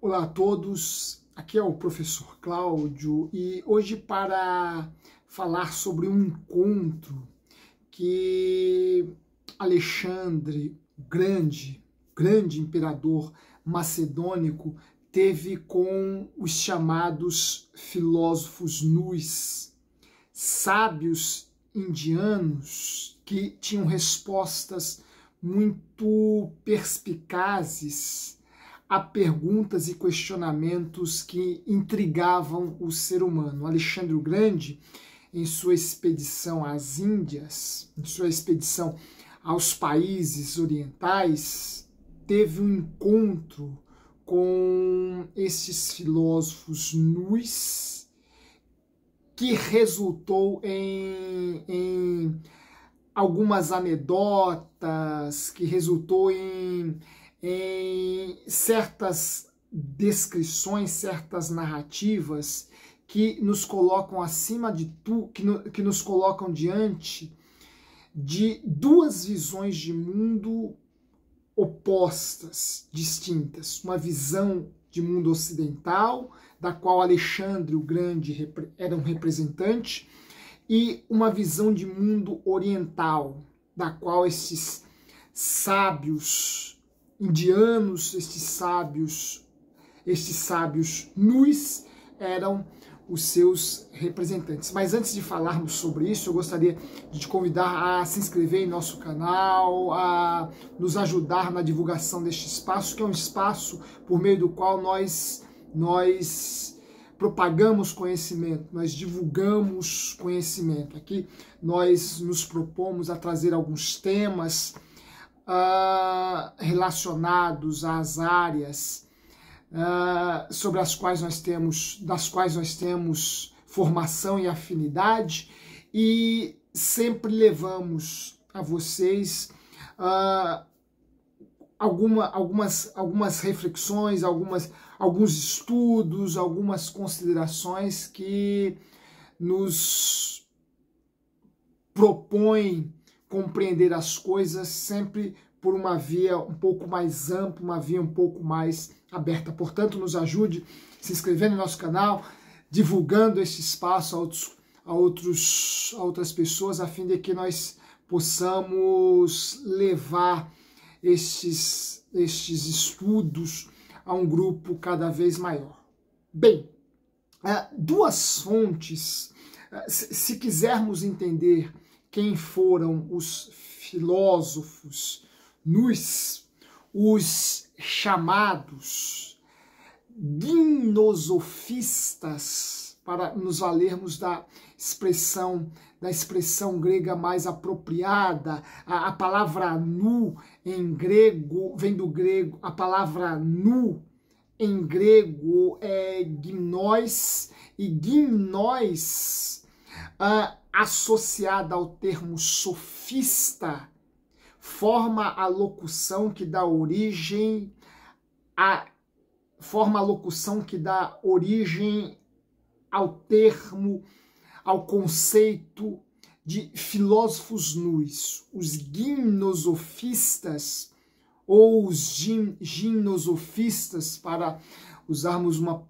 Olá a todos, aqui é o professor Cláudio e hoje para falar sobre um encontro que Alexandre, grande imperador macedônico, teve com os chamados filósofos nus, sábios indianos que tinham respostas muito perspicazes a perguntas e questionamentos que intrigavam o ser humano. Alexandre o Grande, em sua expedição às Índias, em sua expedição aos países orientais, teve um encontro com esses filósofos nus que resultou em algumas anedotas, que resultou em certas descrições, certas narrativas que nos colocam acima de tudo, que nos colocam diante de duas visões de mundo opostas, distintas. Uma visão de mundo ocidental, da qual Alexandre o Grande era um representante, e uma visão de mundo oriental, da qual esses sábios indianos, estes sábios nus, eram os seus representantes. Mas antes de falarmos sobre isso, eu gostaria de te convidar a se inscrever em nosso canal, a nos ajudar na divulgação deste espaço, que é um espaço por meio do qual nós propagamos conhecimento, nós divulgamos conhecimento. Aqui nós nos propomos a trazer alguns temas relacionados às áreas sobre das quais nós temos formação e afinidade, e sempre levamos a vocês algumas reflexões, alguns estudos, algumas considerações que nos propõem compreender as coisas sempre por uma via um pouco mais ampla, uma via um pouco mais aberta. Portanto, nos ajude se inscrevendo no nosso canal, divulgando este espaço a outras pessoas, a fim de que nós possamos levar estes estudos a um grupo cada vez maior. Bem, duas fontes, se quisermos entender quem foram os filósofos nus, os chamados gnosofistas, para nos valermos da expressão grega mais apropriada. A palavra nu em grego vem do grego, a palavra nu em grego é gimnós, e gimnós associada ao termo sofista, forma a locução que dá origem ao termo, ao conceito de filósofos nus. Os gimnosofistas, ou os gimnosofistas, para usarmos uma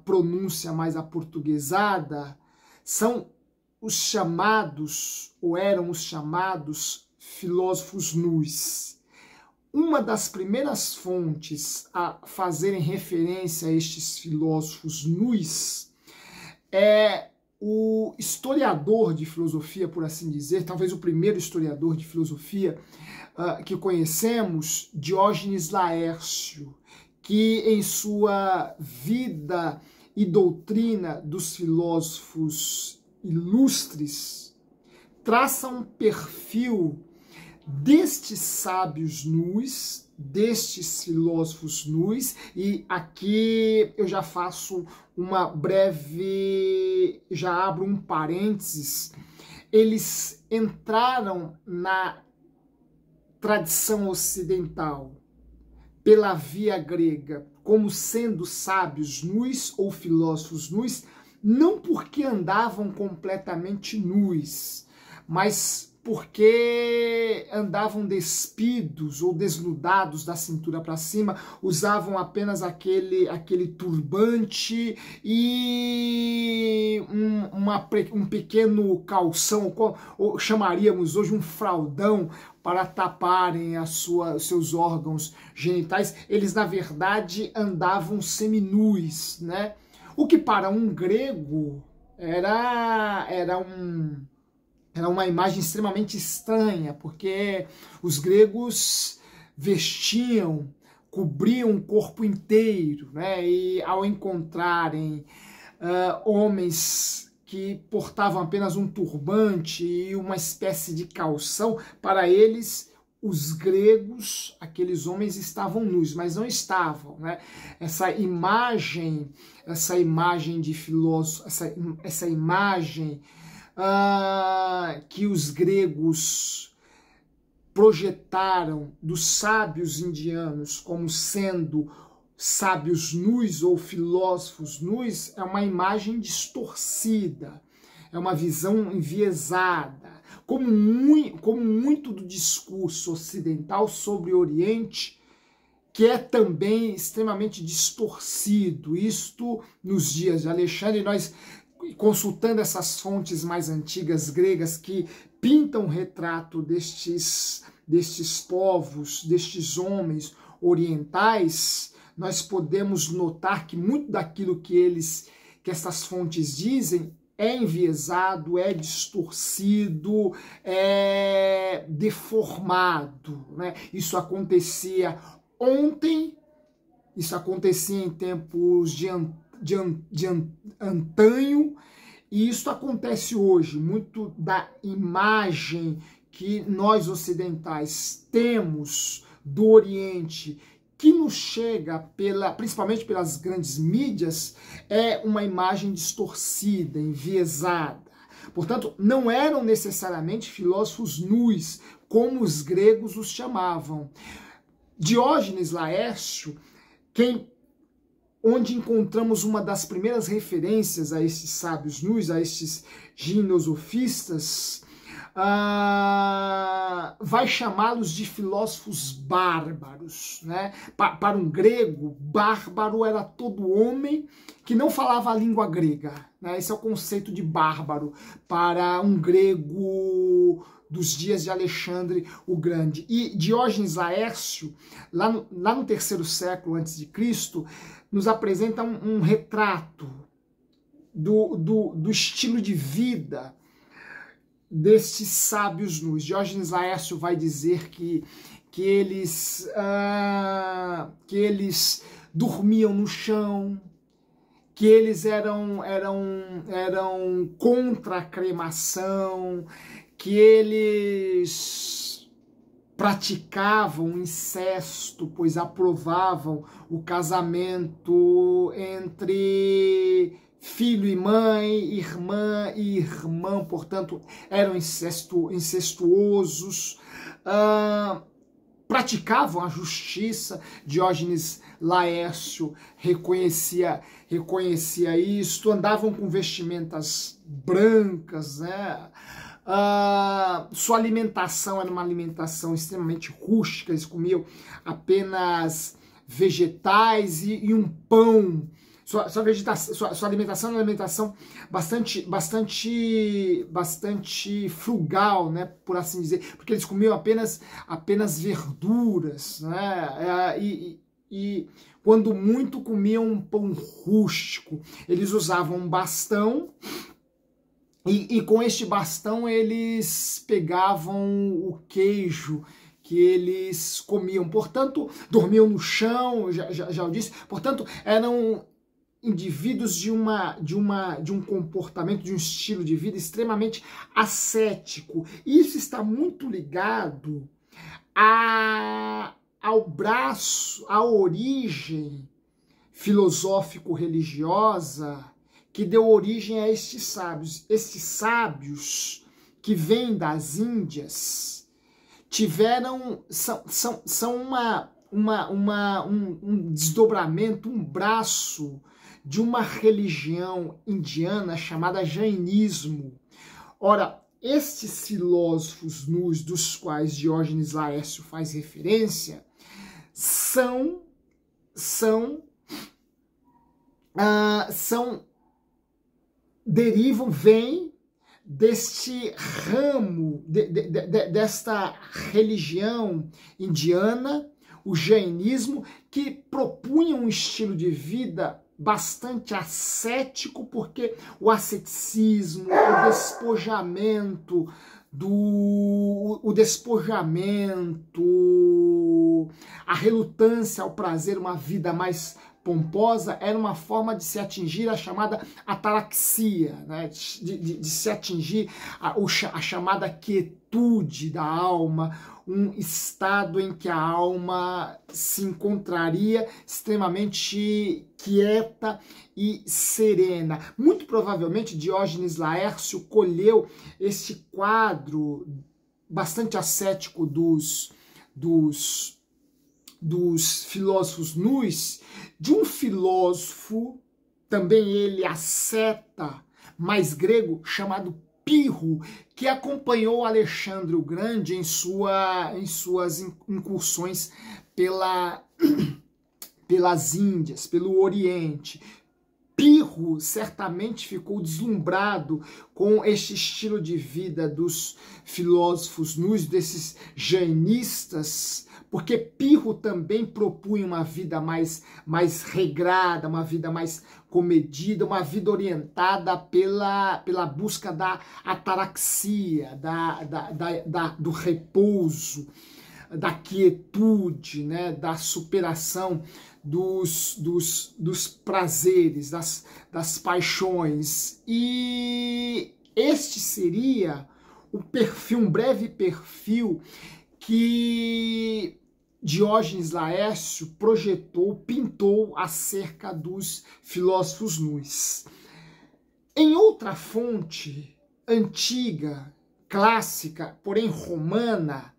pronúncia mais aportuguesada, são os chamados, ou eram os chamados, filósofos nus. Uma das primeiras fontes a fazerem referência a estes filósofos nus é o historiador de filosofia, por assim dizer, talvez o primeiro historiador de filosofia que conhecemos, Diógenes Laércio, que em sua vida e doutrina dos filósofos ilustres traça um perfil destes sábios nus, destes filósofos nus, e aqui eu já faço já abro um parênteses. Eles entraram na tradição ocidental pela via grega como sendo sábios nus ou filósofos nus, não porque andavam completamente nus, mas porque andavam despidos ou desnudados da cintura para cima, usavam apenas aquele turbante e um pequeno calção, ou chamaríamos hoje um fraldão, para taparem seus órgãos genitais. Eles, na verdade, andavam seminus, né? O que para um grego era uma imagem extremamente estranha, porque os gregos vestiam, cobriam o corpo inteiro, né? E ao encontrarem homens que portavam apenas um turbante e uma espécie de calção, para eles, os gregos, aqueles homens estavam nus, mas não estavam, né? Essa imagem de filósofo, essa imagem que os gregos projetaram dos sábios indianos como sendo sábios nus ou filósofos nus, é uma imagem distorcida, é uma visão enviesada, como muito do discurso ocidental sobre o Oriente, que é também extremamente distorcido. Isto nos dias de Alexandre, nós consultando essas fontes mais antigas gregas que pintam o retrato destes povos, destes homens orientais, nós podemos notar que muito daquilo que essas fontes dizem é enviesado, é distorcido, é deformado, né? Isso acontecia ontem, isso acontecia em tempos de antanho, e isso acontece hoje. Muito da imagem que nós ocidentais temos do Oriente, que nos chega principalmente pelas grandes mídias, é uma imagem distorcida, enviesada. Portanto, não eram necessariamente filósofos nus, como os gregos os chamavam. Diógenes Laércio, onde encontramos uma das primeiras referências a estes sábios nus, a estes gimnosofistas, vai chamá-los de filósofos bárbaros, né? Para um grego, bárbaro era todo homem que não falava a língua grega, né? Esse é o conceito de bárbaro para um grego dos dias de Alexandre o Grande. E Diógenes Laércio, lá no 3º século a.C., nos apresenta um retrato do estilo de vida destes sábios nus. Diógenes Laércio vai dizer que eles dormiam no chão, que eles eram contra a cremação, que eles praticavam incesto, pois aprovavam o casamento entre filho e mãe, irmã e irmão, portanto, eram incestuosos, praticavam a justiça. Diógenes Laércio reconhecia isto, andavam com vestimentas brancas, né? Sua alimentação era uma alimentação extremamente rústica, eles comiam apenas vegetais e um pão. Sua alimentação é uma alimentação bastante frugal, né, por assim dizer, porque eles comiam apenas verduras, né, e quando muito comiam um pão rústico. Eles usavam um bastão e com este bastão eles pegavam o queijo que eles comiam. Portanto, dormiam no chão, já eu disse. Portanto, eram indivíduos de um comportamento, de um estilo de vida extremamente ascético. Isso está muito ligado ao braço, à origem filosófico-religiosa que deu origem a estes sábios. Estes sábios que vêm das Índias são um desdobramento, um braço de uma religião indiana chamada jainismo. Ora, estes filósofos nus dos quais Diógenes Laércio faz referência vêm deste ramo, desta religião indiana, o jainismo, que propunha um estilo de vida bastante ascético, porque o asceticismo, a relutância ao prazer, uma vida mais pomposa, era uma forma de se atingir a chamada ataraxia, né? de se atingir a chamada quietude da alma, um estado em que a alma se encontraria extremamente quieta e serena. Muito provavelmente Diógenes Laércio colheu esse quadro bastante ascético dos filósofos nus, de um filósofo, também ele asceta, mais grego, chamado Pirro, que acompanhou Alexandre o Grande em suas incursões pelas Índias, pelo Oriente. Pirro certamente ficou deslumbrado com este estilo de vida dos filósofos nus, desses jainistas, porque Pirro também propunha uma vida mais regrada, uma vida mais comedida, uma vida orientada pela busca da ataraxia, do repouso, da quietude, né, da superação dos prazeres, das paixões. E este seria um breve perfil que Diógenes Laércio pintou acerca dos filósofos nus. Em outra fonte antiga, clássica, porém romana,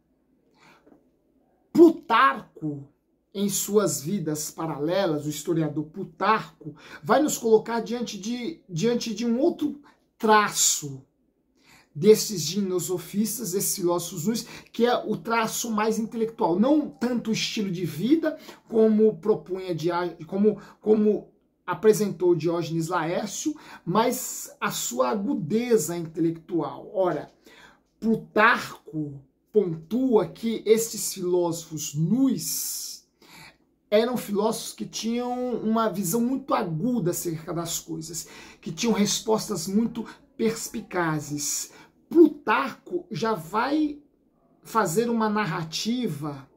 Plutarco, em suas vidas paralelas, o historiador Plutarco, vai nos colocar diante de um outro traço desses gimnosofistas, desses filósofos nus, que é o traço mais intelectual. Não tanto o estilo de vida, como apresentou Diógenes Laércio, mas a sua agudeza intelectual. Ora, Plutarco pontua que estes filósofos nus eram filósofos que tinham uma visão muito aguda acerca das coisas, que tinham respostas muito perspicazes. Plutarco já vai fazer uma narrativa,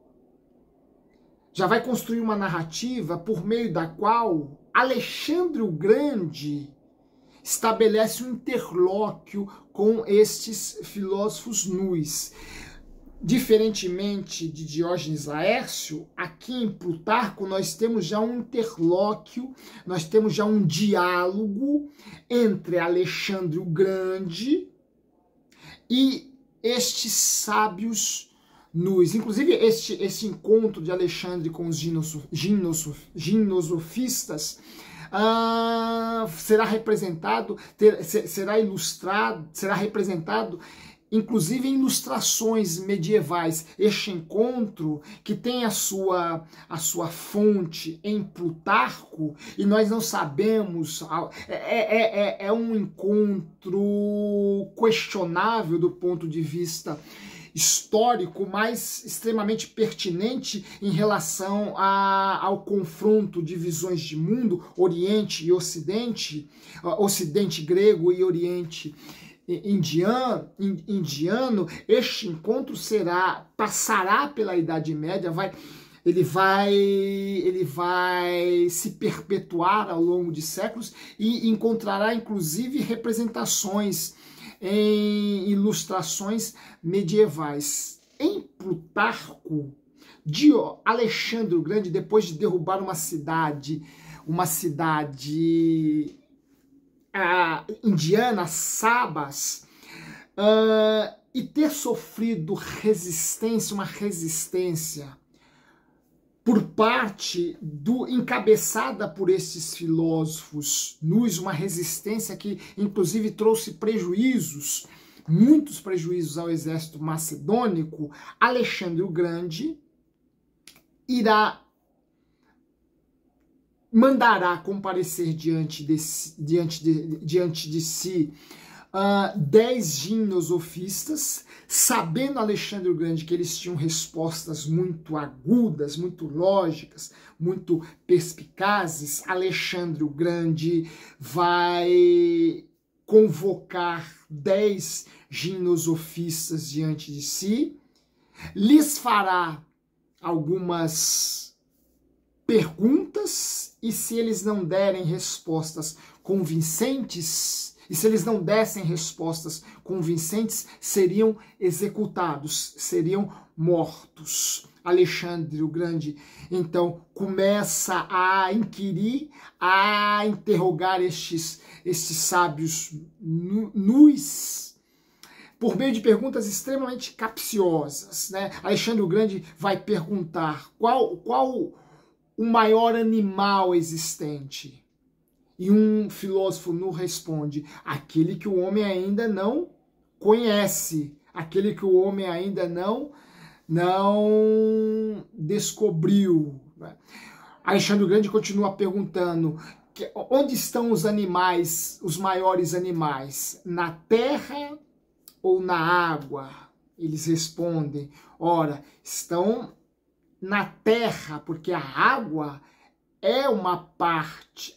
já vai construir uma narrativa por meio da qual Alexandre o Grande estabelece um interlóquio com estes filósofos nus. Diferentemente de Diógenes Laércio, aqui em Plutarco nós temos já um interlóquio, nós temos já um diálogo entre Alexandre o Grande e estes sábios nus. Inclusive, este encontro de Alexandre com os gimnosofistas será representado inclusive em ilustrações medievais. Este encontro, que tem a sua fonte em Plutarco, e nós não sabemos, é um encontro questionável do ponto de vista histórico, mas extremamente pertinente em relação ao confronto de visões de mundo, Oriente e Ocidente, Ocidente grego e Oriente indiano. Este encontro passará pela Idade Média, ele vai se perpetuar ao longo de séculos e encontrará inclusive representações em ilustrações medievais. Em Plutarco, Alexandre o Grande, depois de derrubar uma cidade indiana, Sabas, e ter sofrido uma resistência por parte encabeçada por esses filósofos nus, uma resistência que inclusive trouxe prejuízos muitos prejuízos ao exército macedônico, Alexandre o Grande mandará comparecer diante de si 10 gimnosofistas, sabendo Alexandre o Grande que eles tinham respostas muito agudas, muito lógicas, muito perspicazes. Alexandre o Grande vai convocar 10 gimnosofistas diante de si, lhes fará algumas perguntas, e se eles não derem respostas convincentes, seriam executados, seriam mortos. Alexandre o Grande, então, começa a inquirir, a interrogar estes sábios nus, por meio de perguntas extremamente capciosas, né? Alexandre o Grande vai perguntar qual o maior animal existente. E um filósofo nos responde: aquele que o homem ainda não conhece, aquele que o homem ainda não descobriu. Alexandre o Grande continua perguntando: onde estão os animais, os maiores animais? Na terra ou na água? Eles respondem: ora, estão na terra, porque a água é uma parte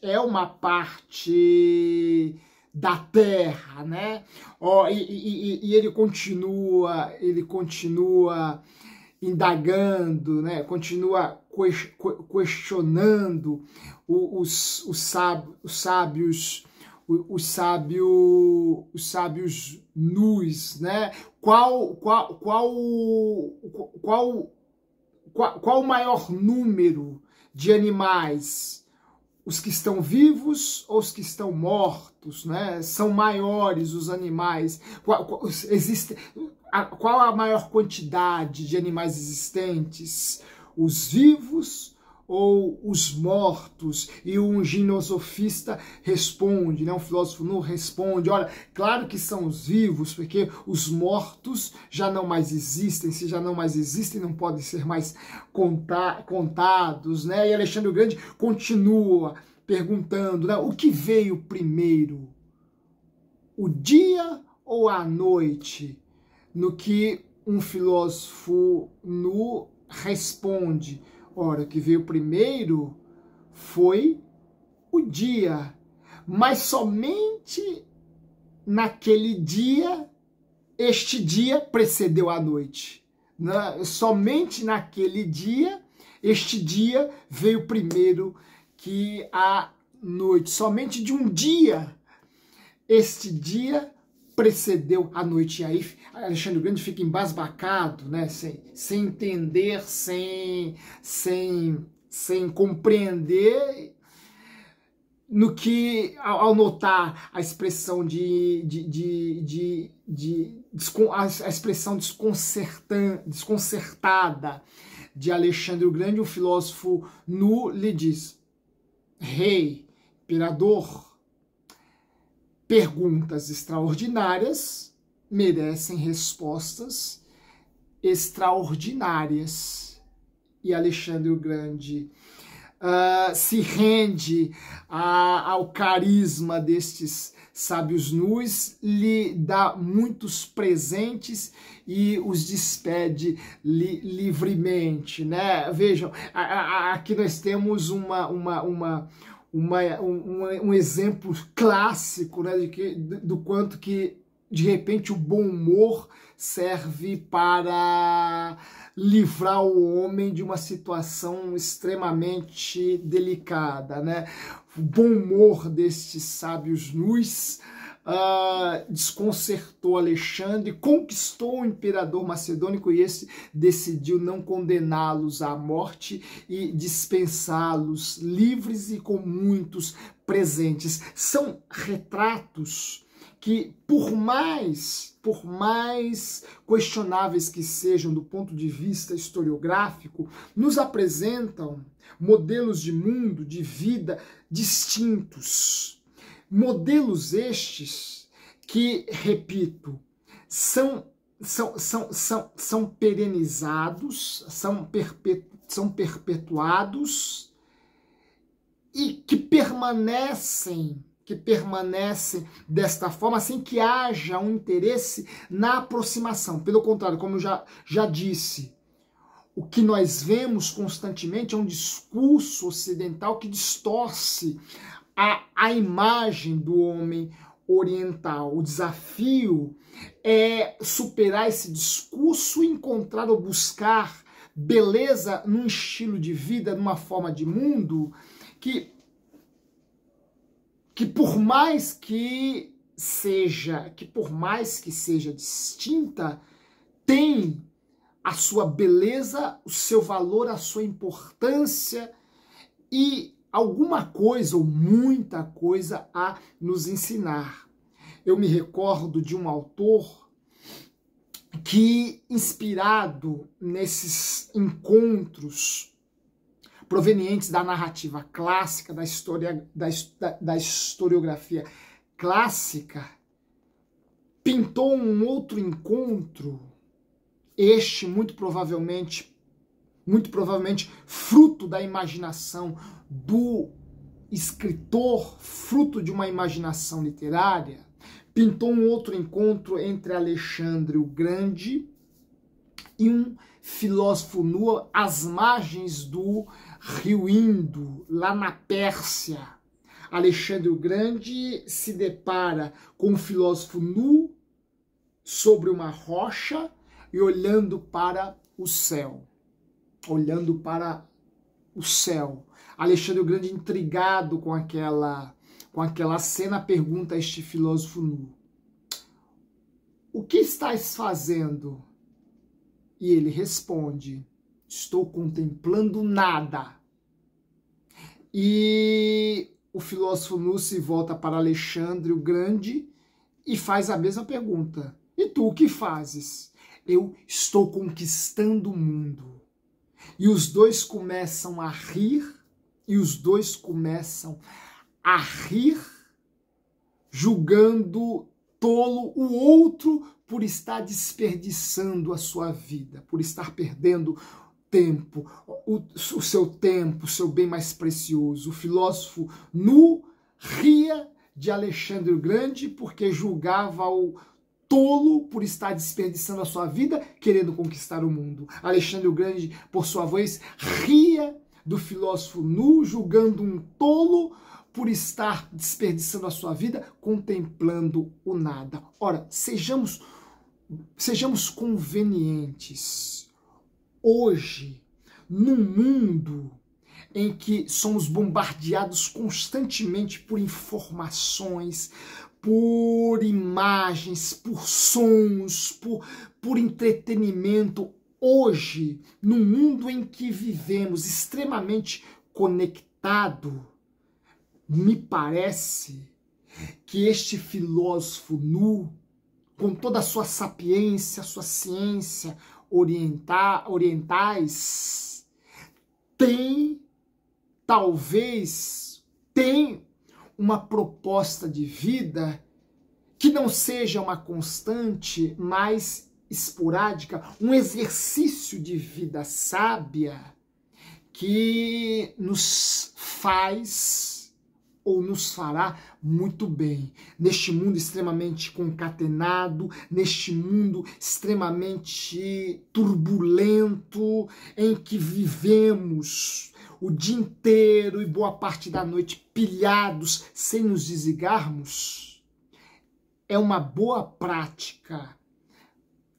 da terra, né? E ele continua indagando, né? Continua questionando os sábios nus, né? Qual o maior número de animais? Os que estão vivos ou os que estão mortos, né? São maiores os animais. Qual a maior quantidade de animais existentes? Os vivos ou os mortos? E um gimnosofista responde, né? Um filósofo não responde: olha, claro que são os vivos, porque os mortos já não mais existem. Se já não mais existem, não podem ser mais contados, né? E Alexandre o Grande continua perguntando, né? O que veio primeiro? O dia ou a noite? No que um filósofo nu responde: ora, o que veio primeiro foi o dia, mas somente naquele dia, este dia precedeu a noite. Somente naquele dia, este dia veio primeiro que a noite. Somente de um dia, este dia precedeu a noite. E aí Alexandre o Grande fica embasbacado, né? Sem entender, sem compreender, no que, ao notar a expressão a expressão desconcertada de Alexandre o Grande, um filósofo nu lhe diz: rei, imperador, perguntas extraordinárias merecem respostas extraordinárias. E Alexandre o Grande se rende ao carisma destes sábios nus, lhe dá muitos presentes e os despede livremente, né? Vejam, aqui nós temos um exemplo clássico, né, do quanto que de repente o bom humor serve para livrar o homem de uma situação extremamente delicada, né? O bom humor destes sábios nus desconcertou Alexandre, conquistou o imperador macedônico, e esse decidiu não condená-los à morte e dispensá-los livres e com muitos presentes. São retratos que, por mais questionáveis que sejam do ponto de vista historiográfico, nos apresentam modelos de mundo, de vida distintos. Modelos estes que, repito, são perenizados, são perpetuados e que permanecem desta forma sem que haja um interesse na aproximação. Pelo contrário, como eu já disse, o que nós vemos constantemente é um discurso ocidental que distorce a imagem do homem oriental. O desafio é superar esse discurso e encontrar ou buscar beleza num estilo de vida, numa forma de mundo que por mais que seja distinta, tem a sua beleza, o seu valor, a sua importância e alguma coisa ou muita coisa a nos ensinar. Eu me recordo de um autor que, inspirado nesses encontros provenientes da narrativa clássica, da historiografia clássica, pintou um outro encontro, este muito provavelmente fruto da imaginação do escritor, fruto de uma imaginação literária, pintou um outro encontro entre Alexandre o Grande e um filósofo nu às margens do rio Indo, lá na Pérsia. Alexandre o Grande se depara com um filósofo nu sobre uma rocha e olhando para o céu. Alexandre o Grande, intrigado com aquela cena, pergunta a este filósofo nu: o que estás fazendo? E ele responde: estou contemplando nada. E o filósofo nu se volta para Alexandre o Grande e faz a mesma pergunta: e tu, o que fazes? Eu estou conquistando o mundo. E os dois começam a rir, julgando tolo o outro por estar desperdiçando a sua vida, por estar perdendo tempo, o seu bem mais precioso. O filósofo nu ria de Alexandre o Grande porque julgava o tolo por estar desperdiçando a sua vida, querendo conquistar o mundo. Alexandre o Grande, por sua vez, ria do filósofo nu, julgando um tolo por estar desperdiçando a sua vida, contemplando o nada. Ora, sejamos convenientes. Hoje, num mundo em que somos bombardeados constantemente por informações, por imagens, por sons, por entretenimento, hoje, num mundo em que vivemos extremamente conectado, me parece que este filósofo nu, com toda a sua sapiência, sua ciência orientais, tem uma proposta de vida que não seja uma constante, mas esporádica, um exercício de vida sábia que nos faz ou nos fará muito bem. Neste mundo extremamente concatenado, neste mundo extremamente turbulento, em que vivemos o dia inteiro e boa parte da noite pilhados sem nos desligarmos, é uma boa prática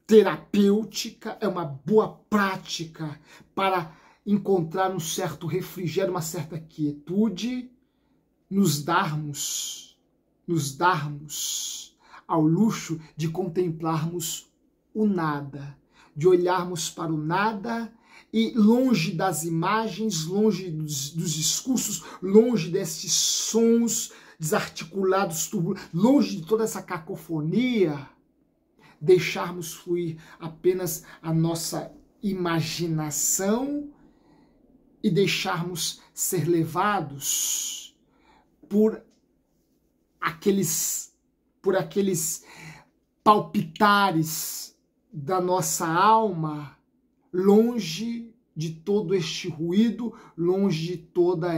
terapêutica, é uma boa prática para encontrar um certo refrigério, uma certa quietude, nos darmos ao luxo de contemplarmos o nada, de olharmos para o nada e longe das imagens, longe dos discursos, longe desses sons desarticulados, longe de toda essa cacofonia, deixarmos fluir apenas a nossa imaginação e deixarmos ser levados por aqueles palpitares da nossa alma, longe de todo este ruído, longe de toda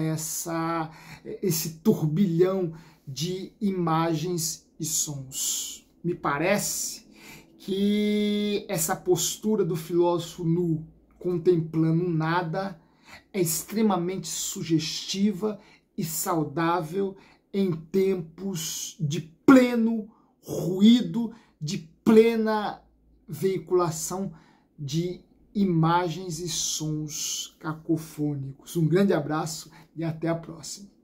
esse turbilhão de imagens e sons. Me parece que essa postura do filósofo nu, contemplando nada, é extremamente sugestiva e saudável em tempos de pleno ruído, de plena veiculação de imagens e sons cacofônicos. Um grande abraço e até a próxima.